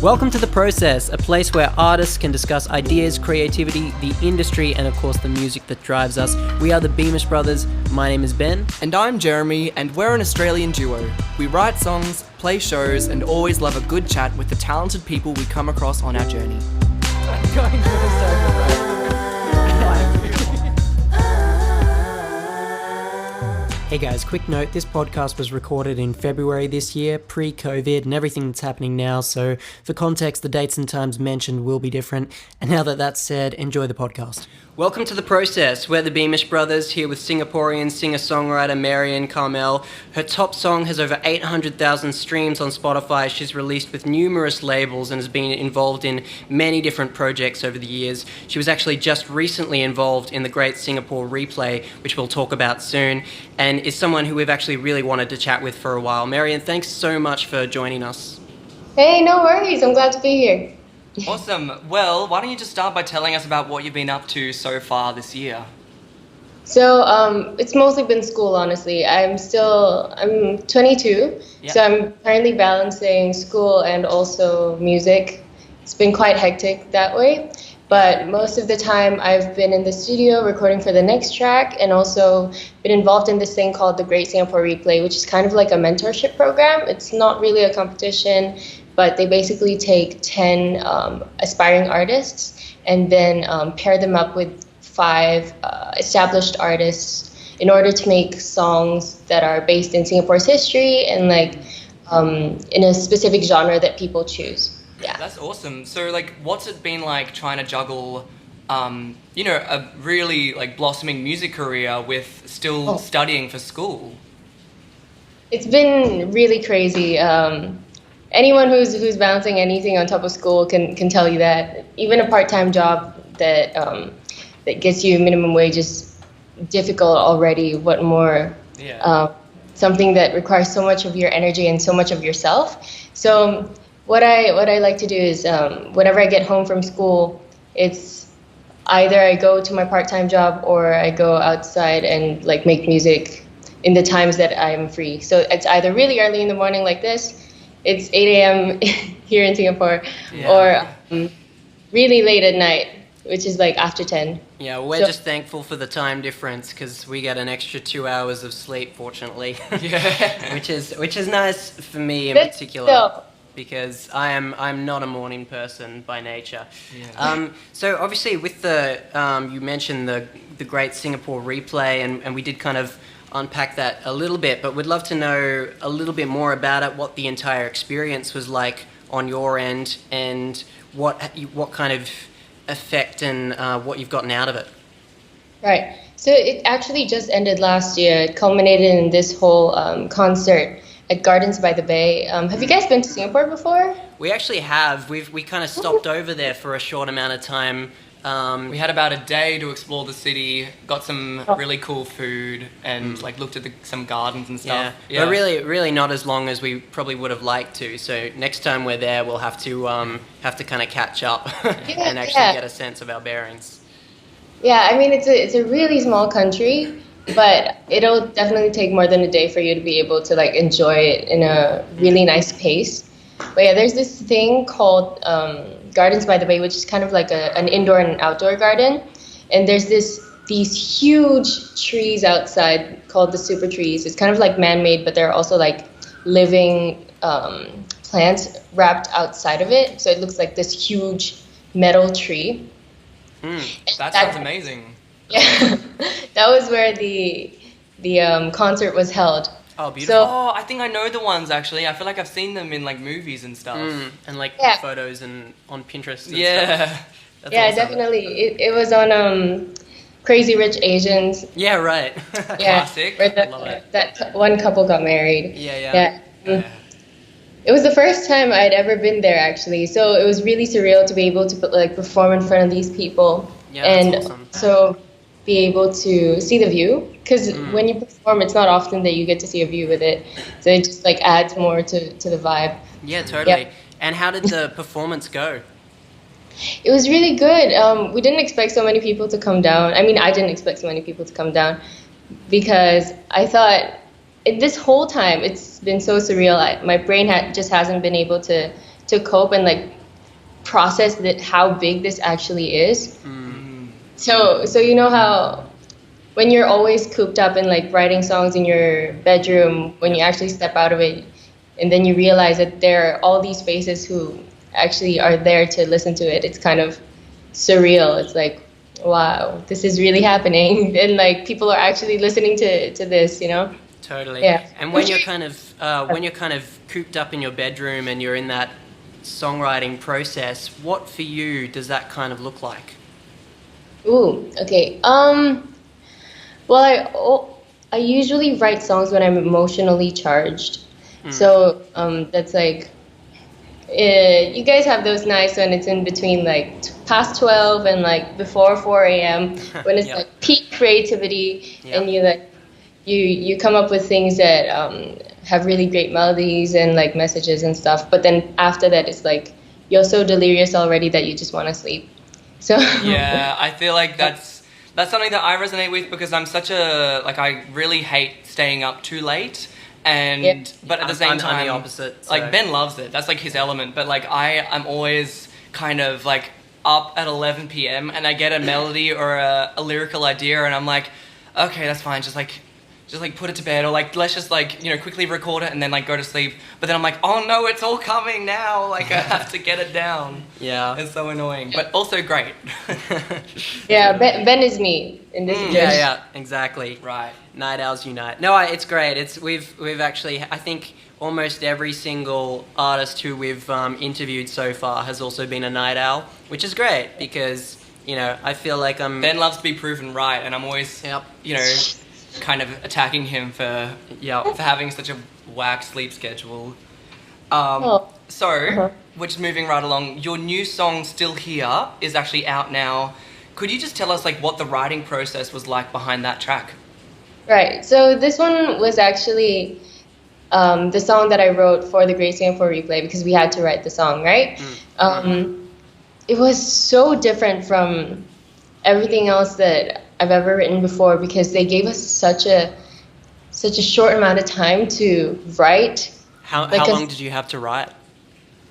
Welcome to The Process, a place where artists can discuss ideas, creativity, the industry, and of course the music that drives us. We are the Beamish Brothers. My name is Ben. And I'm Jeremy, and we're an Australian duo. We write songs, play shows, and always love a good chat with the talented people we come across on our journey. Hey guys, quick note, this podcast was recorded in February this year, pre-COVID, and everything that's happening now, so for context, the dates and times mentioned will be different. And now that that's said, enjoy the podcast. Welcome to The Process. We're the Beamish Brothers here with Singaporean singer-songwriter Marian Carmel. Her top song has over 800,000 streams on Spotify. She's released with numerous labels and has been involved in many different projects over the years. She was actually just recently involved in the Great Singapore Replay, which we'll talk about soon, and is someone who we've actually really wanted to chat with for a while. Marian, thanks so much for joining us. Hey, no worries. I'm glad to be here. Awesome. Well, why don't you just start by telling us about what you've been up to so far this year? So it's mostly been school, honestly. I'm 22, so I'm currently balancing school and also music. It's been quite hectic that way, but most of the time I've been in the studio recording for the next track and also been involved in this thing called the Great Singapore Replay, which is kind of like a mentorship program. It's not really a competition, but they basically take 10 aspiring artists and then pair them up with 5 established artists in order to make songs that are based in Singapore's history and in a specific genre that people choose. Yeah, that's awesome. So what's it been like trying to juggle a really blossoming music career with still studying for school? It's been really crazy. Anyone who's balancing anything on top of school can tell you that even a part-time job that gets you minimum wage is difficult already. What more? Something that requires so much of your energy and so much of yourself. So what I like to do is whenever I get home from school, it's either I go to my part-time job or I go outside and make music in the times that I'm free. So it's either really early in the morning like this. It's 8 a.m. here in Singapore, or really late at night, which is after 10. Yeah, we're just thankful for the time difference because we get an extra 2 hours of sleep, fortunately. Yeah, which is nice for me in particular because I'm not a morning person by nature. Yeah. So obviously with the you mentioned the Great Singapore Replay, and we did kind of unpack that a little bit, but we'd love to know a little bit more about it, what the entire experience was like on your end, and what kind of effect and what you've gotten out of it. Right. So it actually just ended last year. It culminated in this whole concert at Gardens by the Bay. Have you guys been to Singapore before? We actually have. We kind of stopped over there for a short amount of time. We had about a day to explore the city, got some really cool food, and looked at some gardens and stuff. Yeah. But really not as long as we probably would have liked to. So next time we're there, we'll have to kind of catch up and actually get a sense of our bearings. Yeah, I mean it's a really small country, but it'll definitely take more than a day for you to be able to enjoy it in a really nice pace. But yeah, there's this thing called Gardens by the Bay, which is kind of like an indoor and outdoor garden. And there's these huge trees outside called the super trees. It's kind of man-made, but there are also living plants wrapped outside of it. So it looks like this huge metal tree. That sounds amazing. Yeah, that was where the concert was held. Oh, beautiful. I think I know the ones, actually. I feel like I've seen them in movies and stuff. And photos and on Pinterest and stuff. That's awesome. Definitely. It was on Crazy Rich Asians. Yeah, right. Classic. Where that one couple got married. Yeah. It was the first time I'd ever been there, actually. So it was really surreal to be able to perform in front of these people. Yeah, and that's awesome. So be able to see the view, because when you perform, it's not often that you get to see a view with it, so it just adds more to the vibe. Yeah, totally. And how did the performance go? It was really good. We didn't expect so many people to come down. I mean, I didn't expect so many people to come down because I thought this whole time it's been so surreal. My brain just hasn't been able to to cope and like process that how big this actually is. So you know how when you're always cooped up in like writing songs in your bedroom, when you actually step out of it, and then you realize that there are all these faces who actually are there to listen to it, it's kind of surreal. It's like, wow, this is really happening, and like people are actually listening to this, you know? Totally. Yeah. And when you're kind of cooped up in your bedroom and you're in that songwriting process, what for you does that kind of look like? Ooh, okay. Well, I usually write songs when I'm emotionally charged. So that's like, you guys have those nights when it's in between like past 12 and like before 4 a.m. when it's like peak creativity, and you like you come up with things that have really great melodies and like messages and stuff. But then after that, it's like you're so delirious already that you just want to sleep. So yeah, I feel like that's something that I resonate with, because I'm such a, like, I really hate staying up too late. And but at the same time, I'm the opposite. So. Like Ben loves it. That's like his element. But like I'm always kind of like up at 11 p.m. and I get a melody or a lyrical idea, and I'm like, okay, that's fine. Just like put it to bed, or like let's just like, you know, quickly record it and then like go to sleep. But then I'm like, oh no, it's all coming now. Like I have to get it down. Yeah, it's so annoying, but also great. Yeah, Ben is me in this situation. Yeah, exactly. Right. Night owls unite. No, it's great. We've actually, I think almost every single artist who we've interviewed so far has also been a night owl, which is great because, you know, I feel like Ben loves to be proven right, and I'm always, you know, kind of attacking him for having such a whack sleep schedule. So, we're just moving right along. Your new song, Still Here, is actually out now. Could you just tell us like what the writing process was like behind that track? Right. So this one was actually the song that I wrote for the Great Singapore Replay, because we had to write the song, right? It was so different from everything else that I've ever written before, because they gave us such a short amount of time to write. How long did you have to write?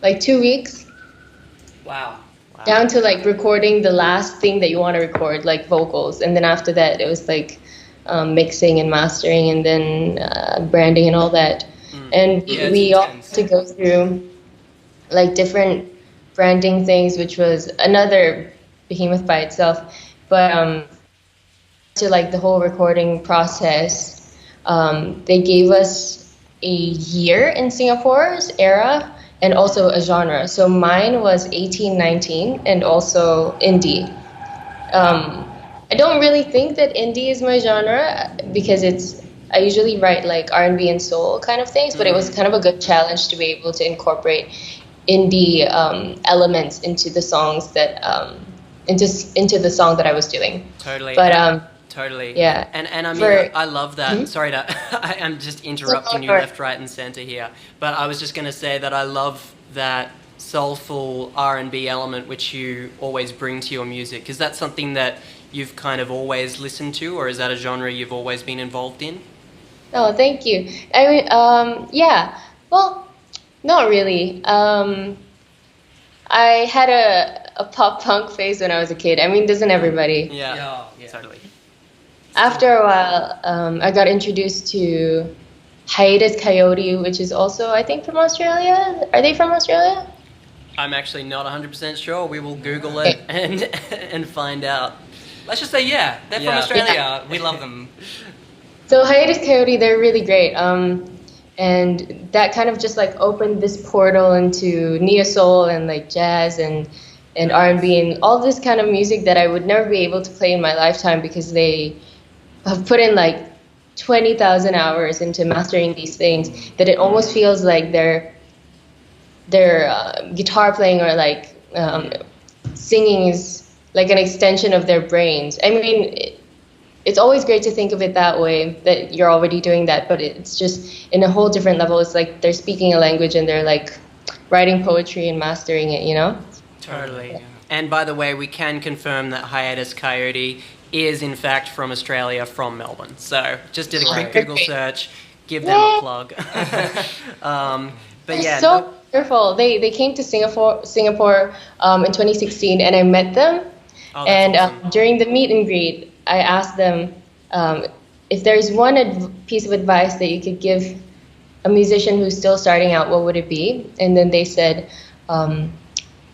Like 2 weeks. Wow. Down to like recording the last thing that you want to record, like vocals, and then after that it was like mixing and mastering, and then branding and all that. And we all had to go through like different branding things, which was another behemoth by itself. But to like the whole recording process, they gave us a year in Singapore's era and also a genre. So mine was 1819 and also indie. I don't really think that indie is my genre, because I usually write like R&B and soul kind of things, but it was kind of a good challenge to be able to incorporate indie elements into the songs that into the song that I was doing. Totally. But totally. Yeah. And I mean, I love that. Sorry to I'm just interrupting you left, right, and center here. But I was just going to say that I love that soulful R&B element which you always bring to your music. Is that something that you've kind of always listened to, or is that a genre you've always been involved in? Oh, thank you. I mean, yeah. Well, not really. I had a pop punk phase when I was a kid. I mean, doesn't everybody? Yeah, totally. After a while, I got introduced to Hiatus Coyote, which is also, I think, from Australia. Are they from Australia? I'm actually not 100% sure. We will Google it and find out. Let's just say, they're from Australia. Yeah. We love them. So Hiatus Coyote, they're really great. And that kind of just like opened this portal into neo soul and like jazz and R&B and all this kind of music that I would never be able to play in my lifetime, because they have put in like 20,000 hours into mastering these things, that it almost feels like their guitar playing or like singing is like an extension of their brains. I mean, it's always great to think of it that way, that you're already doing that, but it's just in a whole different level. It's like they're speaking a language and they're like writing poetry and mastering it, you know? Totally. Yeah. And by the way, we can confirm that Hiatus Coyote is in fact from Australia, from Melbourne. So just did a quick Google search, give them a plug. But yeah. wonderful. They came to Singapore in 2016, and I met them. Oh, And that's awesome. during the meet and greet, I asked them if there's one piece of advice that you could give a musician who's still starting out, what would it be? And then they said,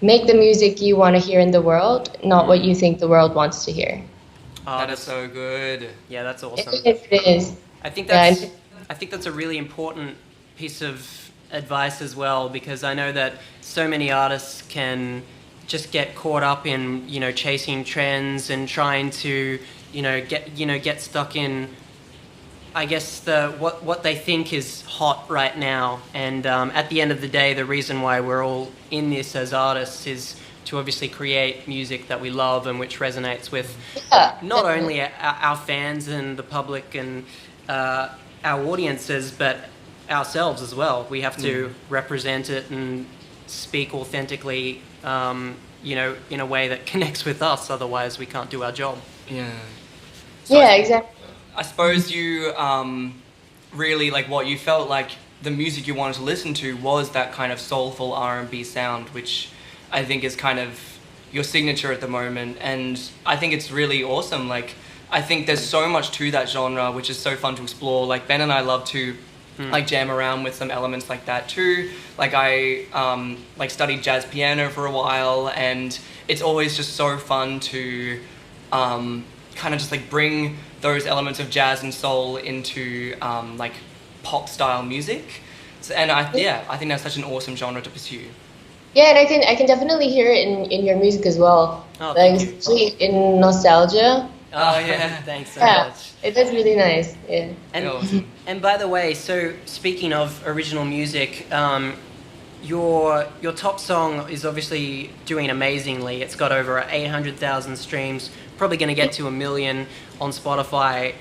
make the music you want to hear in the world, not what you think the world wants to hear. Oh, That is so good. Yeah, that's awesome. It is. I think Yeah, that's a really important piece of advice as well, because I know that so many artists can just get caught up in, chasing trends and trying to, get stuck in, I guess, what they think is hot right now. And at the end of the day, the reason why we're all in this as artists is to obviously create music that we love and which resonates with not only our fans and the public and our audiences, but ourselves as well. We have to represent it and speak authentically, in a way that connects with us. Otherwise, we can't do our job. Yeah. Yeah, exactly. I suppose you really, like, what you felt like the music you wanted to listen to was that kind of soulful R&B sound, which I think is kind of your signature at the moment. And I think it's really awesome. Like, I think there's so much to that genre, which is so fun to explore. Like, Ben and I love to like jam around with some elements like that too. Like, I studied jazz piano for a while, and it's always just so fun to kind of just like bring those elements of jazz and soul into like pop style music. So, and I think that's such an awesome genre to pursue. Yeah, and I can definitely hear it in your music as well. Oh, like thank you. especially in nostalgia. Oh yeah. Thanks so Yeah, much. that's really nice. Yeah. And, and by the way, so speaking of original music, your top song is obviously doing amazingly. It's got over 800,000 streams, probably going to get to 1 million on Spotify.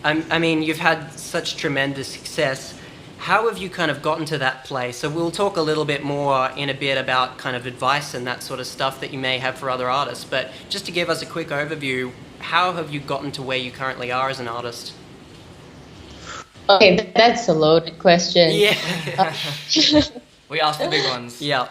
I mean, you've had such tremendous success. How have you kind of gotten to that place? So we'll talk a little bit more in a bit about kind of advice and that sort of stuff that you may have for other artists. But just to give us a quick overview, how have you gotten to where you currently are as an artist? Okay, that's a loaded question. Yeah. We asked the big ones. Yeah.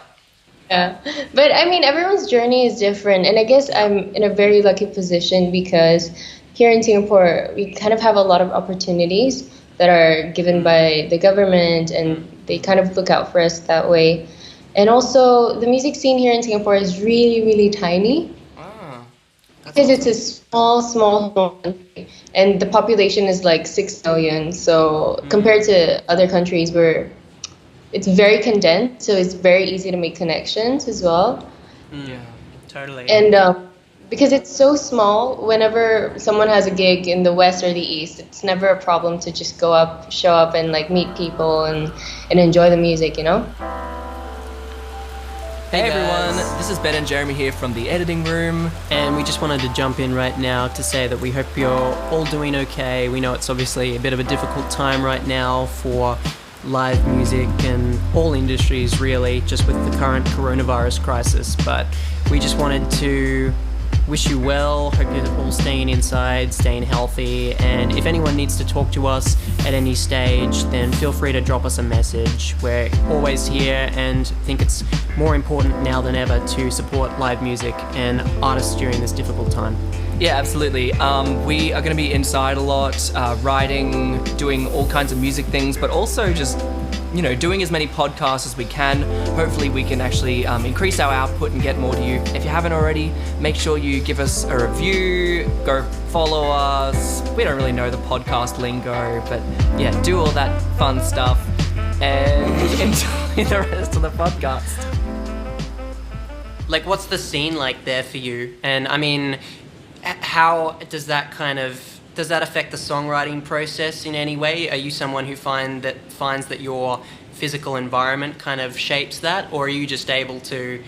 Yeah, but I mean, everyone's journey is different, and I guess I'm in a very lucky position because here in Singapore, we kind of have a lot of opportunities that are given by the government, and they kind of look out for us that way. And also, the music scene here in Singapore is really, really tiny because it's a small country, and the population is like 6 million. So compared to other countries where it's very condensed, so it's very easy to make connections as well. Yeah. Totally. And because it's so small, whenever someone has a gig in the West or the East, it's never a problem to just show up and like meet people and enjoy the music, you know? Hey everyone, this is Ben and Jeremy here from the editing room. And we just wanted to jump in right now to say that we hope you're all doing okay. We know it's obviously a bit of a difficult time right now for live music and all industries really, just with the current coronavirus crisis. But we just wanted to wish you well, hope you're all staying inside, staying healthy, and if anyone needs to talk to us at any stage, then feel free to drop us a message. We're always here and think it's more important now than ever to support live music and artists during this difficult time. Yeah, absolutely. We are going to be inside a lot, writing, doing all kinds of music things, but also just, doing as many podcasts as we can. Hopefully we can actually increase our output and get more to you. If you haven't already, make sure you give us a review, go follow us. We don't really know the podcast lingo, but yeah, do all that fun stuff and enjoy the rest of the podcast. Like, what's the scene like there for you? And I mean, how does that affect the songwriting process in any way? Are you someone who finds that your physical environment kind of shapes that, or are you just able to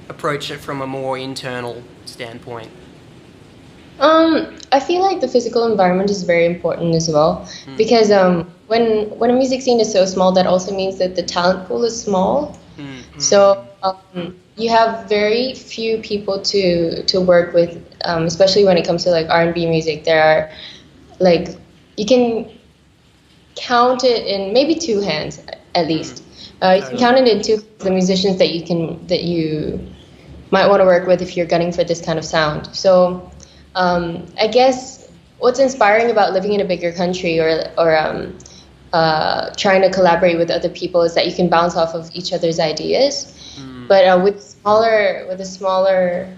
approach it from a more internal standpoint? I feel like the physical environment is very important as well, because when a music scene is so small, that also means that the talent pool is small. So you have very few people to work with, especially when it comes to like R&B music. There are like, you can count it in maybe 2 hands at least. You can count it into the musicians that you might want to work with if you're gunning for this kind of sound. So I guess what's inspiring about living in a bigger country or trying to collaborate with other people is that you can bounce off of each other's ideas. But with a smaller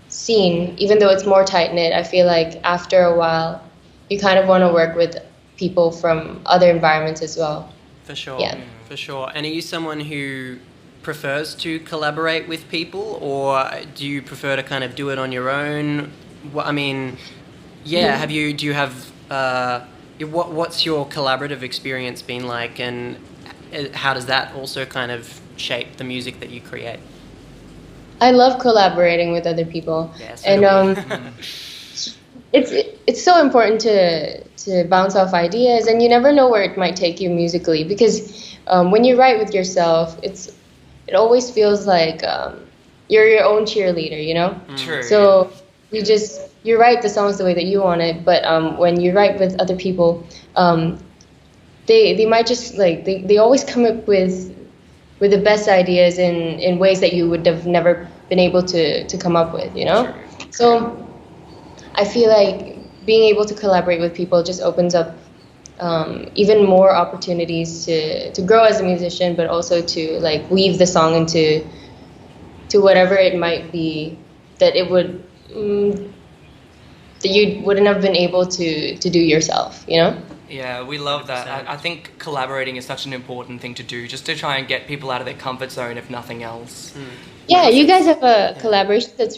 scene, even though it's more tight knit, I feel like after a while you kind of want to work with people from other environments as well. For sure. Yeah. For sure. And are you someone who prefers to collaborate with people, or do you prefer to kind of do it on your own? I mean, yeah. Do you have what's your collaborative experience been like, and how does that also kind of shape the music that you create? I love collaborating with other people, Yes, and it's so important to bounce off ideas, and you never know where it might take you musically, because when you write with yourself, it always feels like you're your own cheerleader, you know? True. So you write the songs the way that you want it, but when you write with other people, they might just they always come up with the best ideas in ways that you would have never been able to come up with, you know? True. So I feel like being able to collaborate with people just opens up even more opportunities to grow as a musician, but also to like weave the song into whatever it might be that it would that you wouldn't have been able to do yourself, you know? Yeah, we love that. I think collaborating is such an important thing to do, just to try and get people out of their comfort zone, if nothing else. Yeah, you guys have a collaboration that's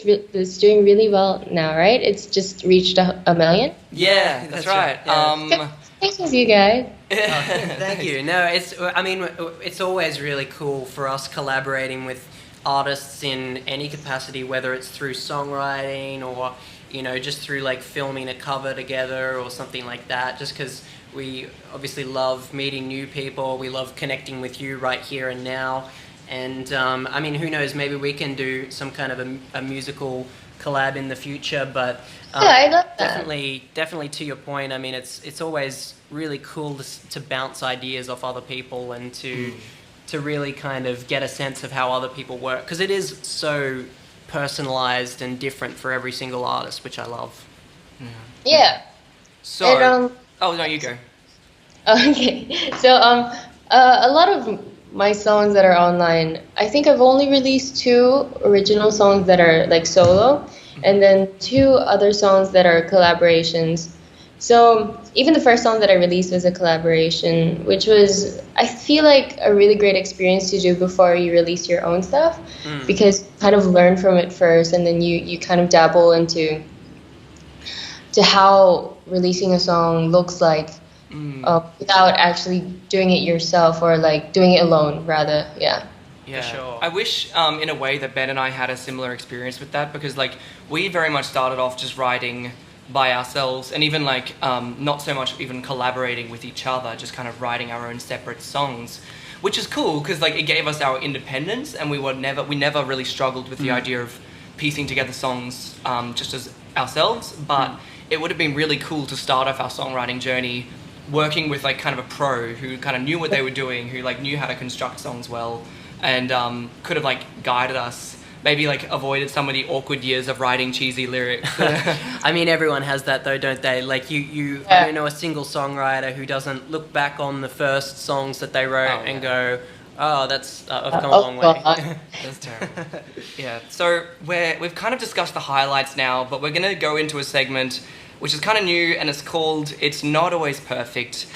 doing really well now, right? It's just reached a million. Yeah, that's right. Yeah. Thanks, you guys. Thank you. No, it's always really cool for us collaborating with artists in any capacity, whether it's through songwriting or, you know, just through like filming a cover together or something like that, just because we obviously love meeting new people. We love connecting with you right here and now. And I mean, who knows, maybe we can do some kind of a musical collab in the future, but yeah, I love that. Definitely to your point, I mean, it's always really cool to bounce ideas off other people and to really kind of get a sense of how other people work, because it is so personalized and different for every single artist, which I love. Yeah. So, and, oh no, you go. Okay, so a lot of my songs that are online, I think I've only released 2 original songs that are like solo, and then 2 other songs that are collaborations. So even the first song that I released was a collaboration, which was, I feel like, a really great experience to do before you release your own stuff, because you kind of learn from it first, and then you kind of dabble into how releasing a song looks like without actually doing it yourself, or like doing it alone rather. Yeah. Yeah, for sure. I wish in a way that Ben and I had a similar experience with that, because like we very much started off just writing by ourselves, and even like not so much even collaborating with each other, just kind of writing our own separate songs, which is cool because like it gave us our independence, and we never really struggled with the idea of piecing together songs just as ourselves. But it would have been really cool to start off our songwriting journey working with like kind of a pro who kind of knew what they were doing, who like knew how to construct songs well, and could have like guided us, maybe like avoided some of the awkward years of writing cheesy lyrics. I mean, everyone has that though, don't they? Like you I don't know a single songwriter who doesn't look back on the first songs that they wrote and go, oh, that's I've come a long way. That's terrible. Yeah. So we've kind of discussed the highlights now, but we're gonna go into a segment which is kind of new, and it's called "It's Not Always Perfect."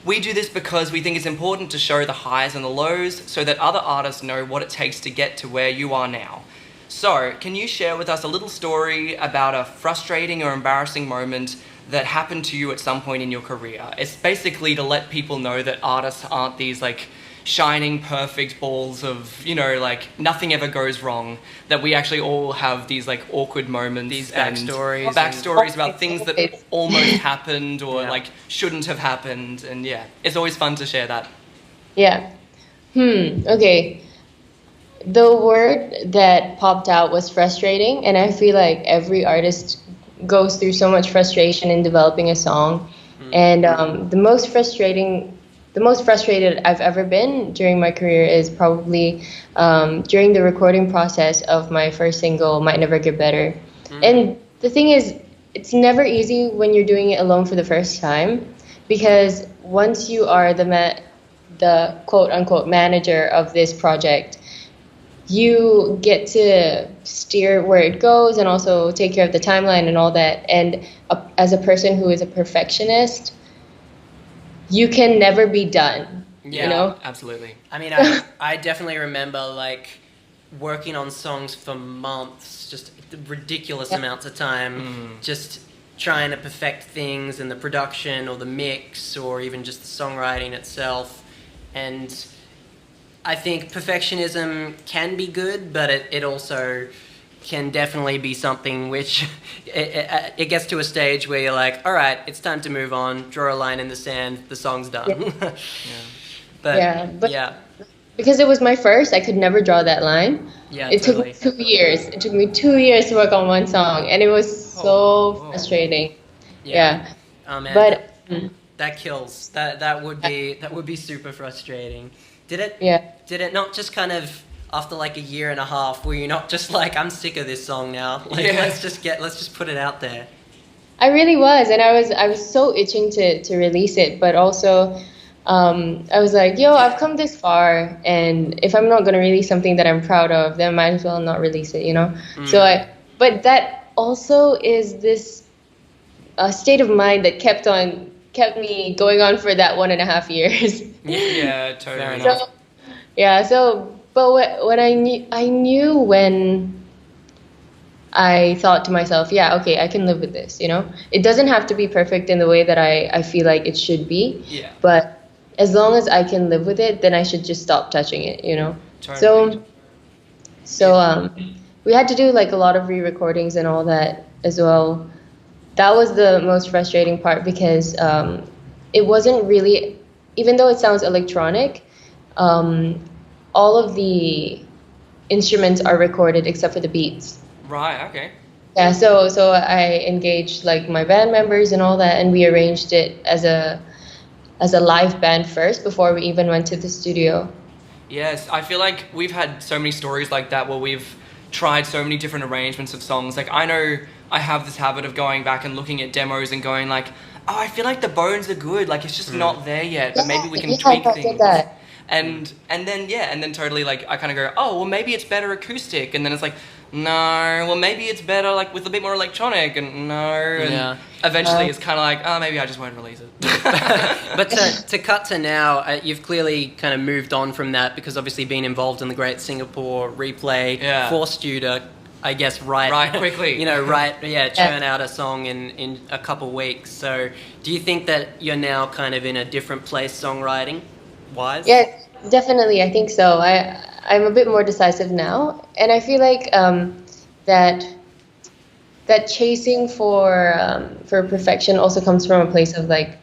We do this because we think it's important to show the highs and the lows so that other artists know what it takes to get to where you are now. So, can you share with us a little story about a frustrating or embarrassing moment that happened to you at some point in your career? It's basically to let people know that artists aren't these like shining perfect balls of, you know, like nothing ever goes wrong, that we actually all have these like awkward moments, these backstories about things that almost happened or like shouldn't have happened, and yeah, it's always fun to share that. Yeah. Okay. The word that popped out was frustrating, and I feel like every artist goes through so much frustration in developing a song. And the most frustrating the most frustrated I've ever been during my career is probably during the recording process of my first single, Might Never Get Better. And the thing is, it's never easy when you're doing it alone for the first time, because once you are the quote-unquote manager of this project, you get to steer where it goes and also take care of the timeline and all that. And as a person who is a perfectionist, you can never be done. Yeah, you know? Absolutely. I mean, I definitely remember like working on songs for months, just ridiculous amounts of time, just trying to perfect things in the production or the mix or even just the songwriting itself. And I think perfectionism can be good, but it also can definitely be something which it gets to a stage where you're like, all right, it's time to move on, draw a line in the sand, the song's done. But because it was my first, I could never draw that line. Yeah, it took me 2 years. It took me 2 years to work on one song, and it was so frustrating. Yeah. Oh man, but that kills. That would be super frustrating. Did it not just kind of after like a year and a half, were you not just like, I'm sick of this song now? Like let's just put it out there. I really was, and I was so itching to release it, but also I was like, yo, I've come this far, and if I'm not going to release something that I'm proud of, then I might as well not release it, you know? But that also is this state of mind that kept me going on for that 1.5 years. Yeah, totally. But what I knew when I thought to myself, yeah, okay, I can live with this, you know? It doesn't have to be perfect in the way that I feel like it should be. Yeah. But as long as I can live with it, then I should just stop touching it, you know? Totally. So we had to do like a lot of re-recordings and all that as well. That was the most frustrating part, because it wasn't really, even though it sounds electronic, all of the instruments are recorded except for the beats. Right, okay. Yeah, so I engaged like my band members and all that, and we arranged it as a live band first before we even went to the studio. Yes, I feel like we've had so many stories like that where we've tried so many different arrangements of songs. Like, I know I have this habit of going back and looking at demos and going like, oh, I feel like the bones are good, like it's just not there yet, but maybe we can tweak things. And then totally like I kind of go, oh, well maybe it's better acoustic, and then it's like, no, well maybe it's better like with a bit more electronic, and eventually it's kind of like, oh, maybe I just won't release it. But to cut to now, you've clearly kind of moved on from that, because obviously being involved in the Great Singapore Replay forced you to, I guess, write quickly. Churn out a song in a couple weeks. So do you think that you're now kind of in a different place songwriting wise? Yeah, definitely. I think so. I'm a bit more decisive now, and I feel like that chasing for perfection also comes from a place of like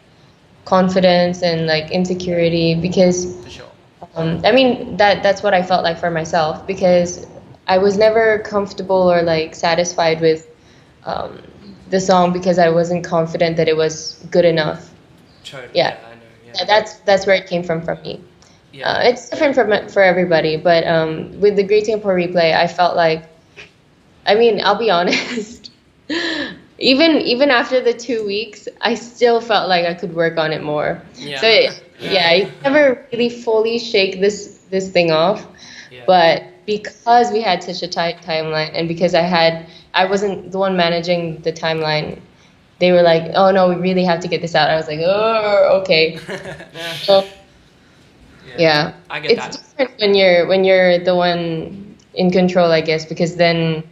confidence and like insecurity, because For sure. I mean that's what I felt like for myself, because I was never comfortable or like satisfied with the song, because I wasn't confident that it was good enough. Totally. Yeah. I know. Yeah, that's where it came from me. Yeah. It's different for everybody, but with the Great Singapore Replay, I felt like, I mean, I'll be honest, even after the 2 weeks, I still felt like I could work on it more. Yeah. So you never really fully shake this thing off, but because we had such a tight timeline, and because I wasn't the one managing the timeline, they were like, oh no, we really have to get this out. I was like, oh, okay. So, yeah. I get it's different when you're the one in control, I guess, because then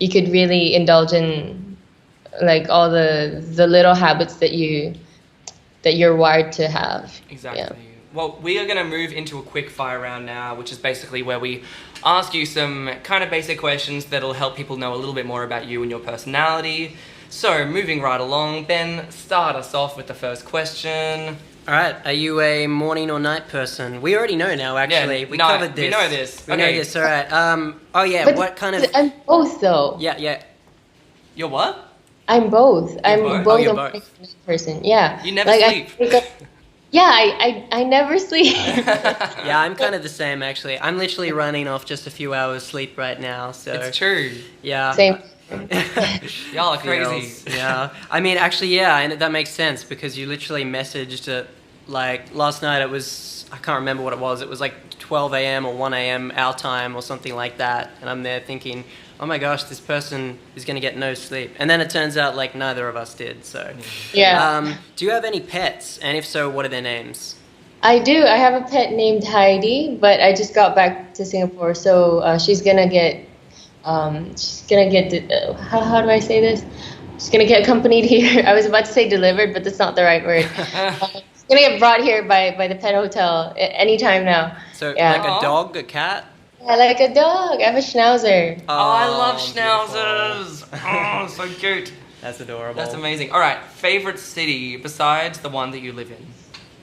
you could really indulge in like all the little habits that you're wired to have. Exactly. Yeah. Well, we are going to move into a quick fire round now, which is basically where we ask you some kind of basic questions that'll help people know a little bit more about you and your personality. So, moving right along, Ben, start us off with the first question. All right. Are you a morning or night person? We already know now, actually. Yeah, we covered this. We know this. We know this, all right. But what kind of... I'm both, though. Yeah. You're what? I'm both. I'm both? both You're a both. morning person. Yeah. You never like, sleep. Yeah, I never sleep. Yeah, I'm kind of the same actually. I'm literally running off just a few hours sleep right now. So It's true. yeah. Same. Y'all are crazy. Feels, yeah. I mean, actually, yeah, and that makes sense because you literally messaged it like last night. It was, I can't remember what it was. It was like 12 a.m. or 1 a.m. our time or something like that. And I'm there thinking, oh my gosh, this person is going to get no sleep. And then it turns out like neither of us did. So Yeah. Do you have any pets? And if so, what are their names? I do. I have a pet named Heidi, but I just got back to Singapore, so she's gonna get how do I say this? She's gonna get accompanied here. I was about to say delivered, but that's not the right word. She's gonna get brought here by the pet hotel anytime now. So Yeah. like a dog, a cat? Yeah, like a dog. I have a schnauzer. Oh, I love beautiful. schnauzers. Oh, so cute. That's adorable. That's amazing. All right, favorite city besides the one that you live in?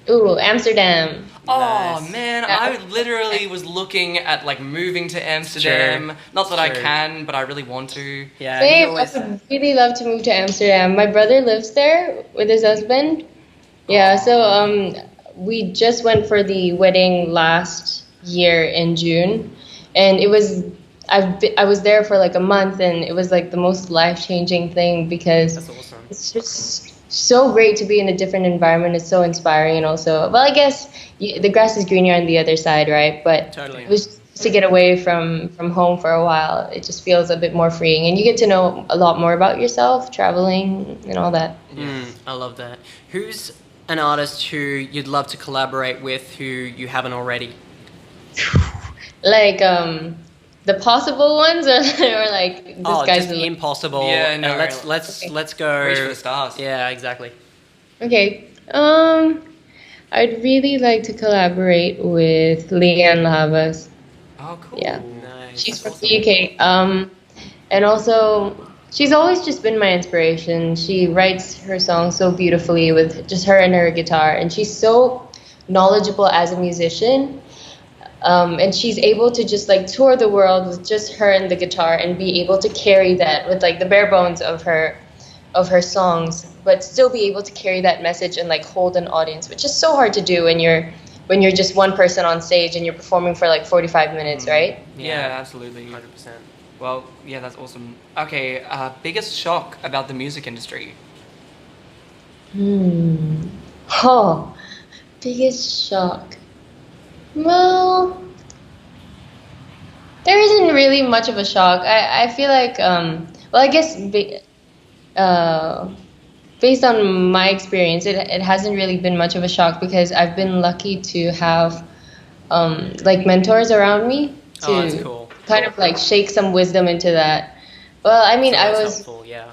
Ooh, Amsterdam. Oh Nice. man, Yeah. I literally was looking at like moving to Amsterdam. True. Not that I True. can, but I really want to. Yeah, Same. you I always, would really love to move to Amsterdam. My brother lives there with his husband. Yeah, so we just went for the wedding last year in June, and it was I was there for like a month, and it was like the most life-changing thing because that's awesome. it's just so great to be in a different environment. It's so inspiring, and also, well, I guess the grass is greener on the other side, right? But Totally. it was just to get away from home for a while. It just feels a bit more freeing, and you get to know a lot more about yourself, traveling, and all that. I love that. Who's an artist who you'd love to collaborate with who you haven't already? Like the possible ones, or like this guy's just impossible. Yeah, no, let's Okay. let's go. Reach for the stars. Yeah, exactly. Okay. I'd really like to collaborate with Leanne Love Us. Oh, cool. Yeah. Nice. She's from Awesome. the UK. And also, she's always just been my inspiration. She writes her songs so beautifully with just her and her guitar, and she's so knowledgeable as a musician. And she's able to just like tour the world with just her and the guitar and be able to carry that with like the bare bones of her songs, but still be able to carry that message and like hold an audience, which is so hard to do when you're just one person on stage and you're performing for like 45 minutes, right? Yeah, absolutely. 100%. Well, yeah, that's awesome. Okay, biggest shock about the music industry? Oh, biggest shock. Well, there isn't really much of a shock. I feel like, well, I guess based on my experience, it hasn't really been much of a shock because I've been lucky to have like mentors around me to Oh, that's cool. kind of like shake some wisdom into that. Well, I mean, That's I was. helpful, yeah.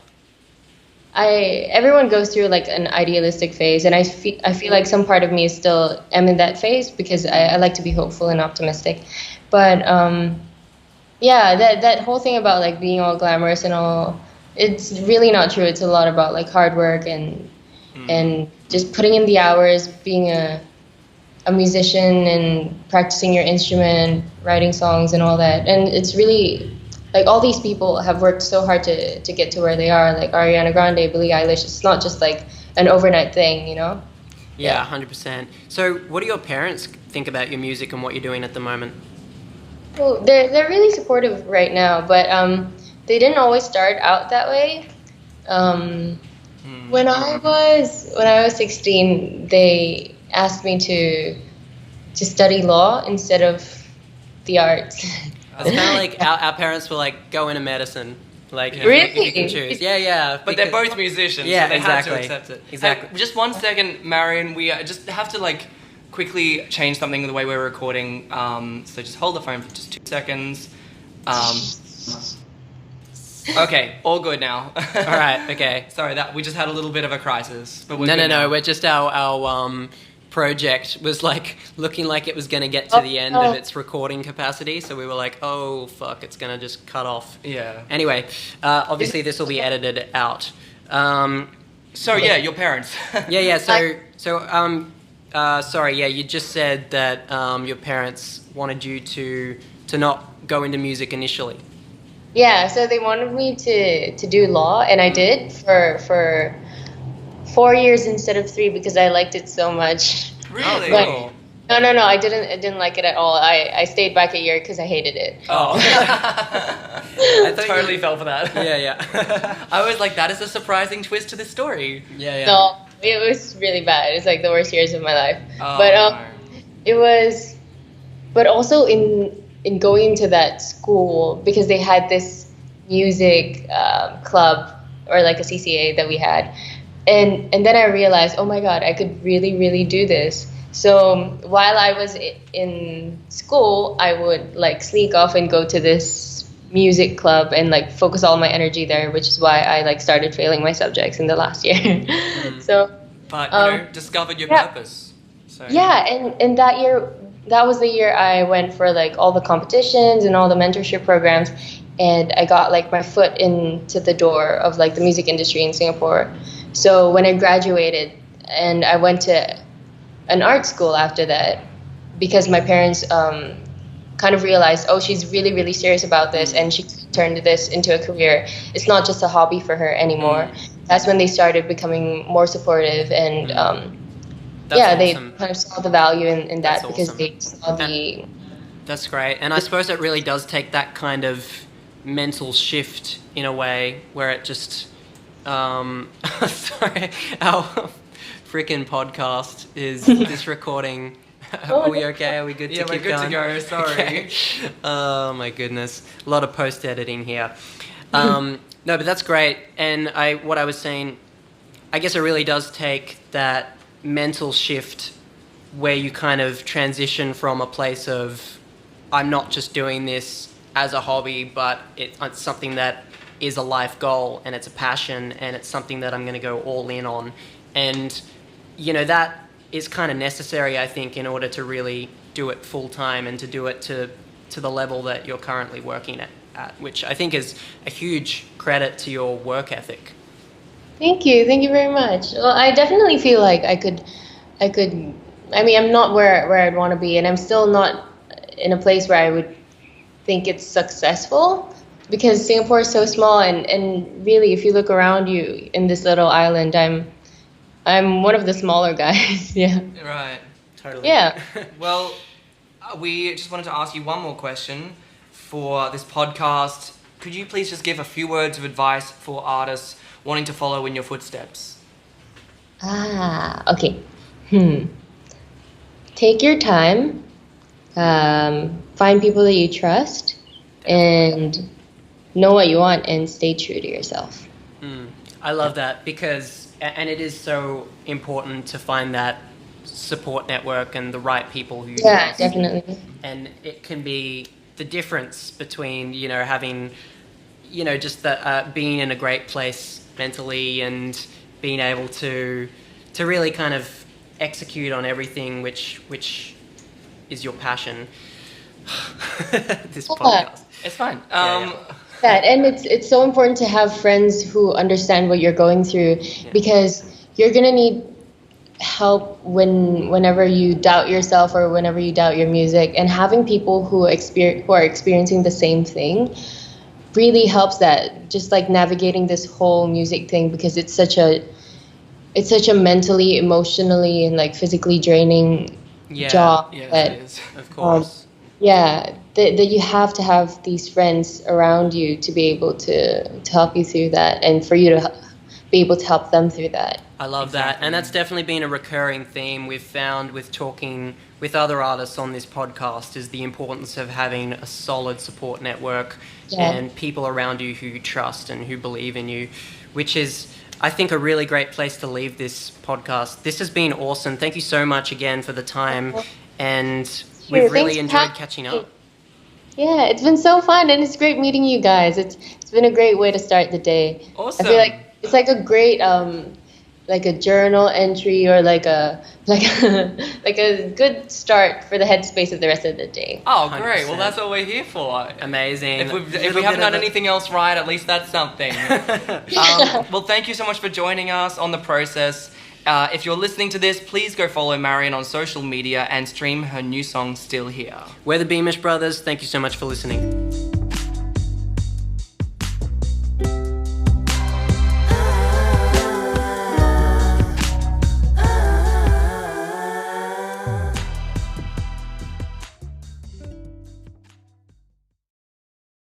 Everyone goes through like an idealistic phase, and I feel like some part of me is still am in that phase because I like to be hopeful and optimistic. But yeah, that whole thing about like being all glamorous and all, it's really not true. It's a lot about like hard work and just putting in the hours, being a musician and practicing your instrument, writing songs and all that. And it's really like all these people have worked so hard to get to where they are, like Ariana Grande, Billie Eilish. It's not just like an overnight thing, you know? Yeah, 100%. So what do your parents think about your music and what you're doing at the moment? Well, they're really supportive right now, but they didn't always start out that way. When I was 16, they asked me to study law instead of the arts. It's kind of like our parents were like, go into medicine. Like, if Really? you can choose. Yeah, yeah. But they're because- both musicians, Yeah, so they exactly. have to accept it. Exactly. Hey, just 1 second, Marian. We just have to like quickly change something the way we're recording. So just hold the phone for just 2 seconds. Okay, all good now. All right, okay. Sorry, that we just had a little bit of a crisis, but we're No, good now. we're just our project was like looking like it was going to get to the end of its recording capacity, so we were like, oh fuck, it's going to just cut off. Yeah. Anyway, obviously this will be edited out. So yeah, your parents. Yeah. Sorry. Yeah, you just said that your parents wanted you to not go into music initially. Yeah, so they wanted me to do law, and I did for 4 years instead of 3 because I liked it so much. Really? But- Cool. No, I didn't like it at all. I stayed back a year because I hated it. Oh. I thought Totally fell for that. Yeah. I was like, that is a surprising twist to this story. Yeah. No, it was really bad. It's like the worst years of my life. Oh, But no. it was, but also in going to that school, because they had this music club, or like a CCA that we had, and then I realized, oh my God, I could really do this. So while I was in school, I would like sneak off and go to this music club and like focus all my energy there, which is why I like started failing my subjects in the last year. So But discovered your yeah. purpose. So yeah, and that year, that was the year I went for like all the competitions and all the mentorship programs, and I got like my foot into the door of like the music industry in Singapore. So when I graduated, and I went to an art school after that, because my parents kind of realized, oh, she's really serious about this, and she turned this into a career. It's not just a hobby for her anymore. That's when they started becoming more supportive, and they awesome. kind of saw the value in that, That's because awesome. they saw the... That's great. And I suppose it really does take that kind of mental shift in a way where it just... sorry, our freaking podcast is this recording. Are we okay? Are we good to Yeah, keep we're good going? to go. Sorry. Okay. Oh my goodness. A lot of post-editing here. No, but that's great. And what I was saying, I guess it really does take that mental shift where you kind of transition from a place of, I'm not just doing this as a hobby, but it's something that is a life goal, and it's a passion, and it's something that I'm going to go all in on. And, that is kind of necessary, I think, in order to really do it full time and to do it to the level that you're currently working at, which I think is a huge credit to your work ethic. Thank you very much. Well, I definitely feel like I could. I mean, I'm not where I'd want to be, and I'm still not in a place where I would think it's successful, because Singapore is so small, and really, if you look around you in this little island, I'm one of the smaller guys. Yeah. Right. Totally. Yeah. Well, we just wanted to ask you one more question for this podcast. Could you please just give a few words of advice for artists wanting to follow in your footsteps? Okay. Take your time. Find people that you trust, and know what you want, and stay true to yourself. I love that, because, and it is so important to find that support network and the right people who you trust. Definitely. And it can be the difference between, having, just the, being in a great place mentally and being able to really kind of execute on everything which is your passion. This podcast. It's fine. That, and it's so important to have friends who understand what you're going through, because you're gonna need help whenever you doubt yourself or whenever you doubt your music, and having people who are experiencing the same thing really helps that, just like navigating this whole music thing, because it's such a mentally, emotionally, and like physically draining job. Yeah, that, it is. Of course. that you have to have these friends around you to be able to help you through that, and for you to be able to help them through that. I love that. And that's definitely been a recurring theme we've found with talking with other artists on this podcast, is the importance of having a solid support network and people around you who you trust and who believe in you, which is, I think, a really great place to leave this podcast. This has been awesome. Thank you so much again for the time, and we've really enjoyed catching up. Yeah, it's been so fun, and it's great meeting you guys. It's been a great way to start the day. Awesome. I feel like it's like a great like a journal entry, or like a like a good start for the headspace of the rest of the day. Oh, great. 100%. Well, that's what we're here for. Amazing. If we haven't done anything else right, at least that's something. Well, thank you so much for joining us on the process. If you're listening to this, please go follow Marian on social media and stream her new song, Still Here. We're the Beamish Brothers. Thank you so much for listening.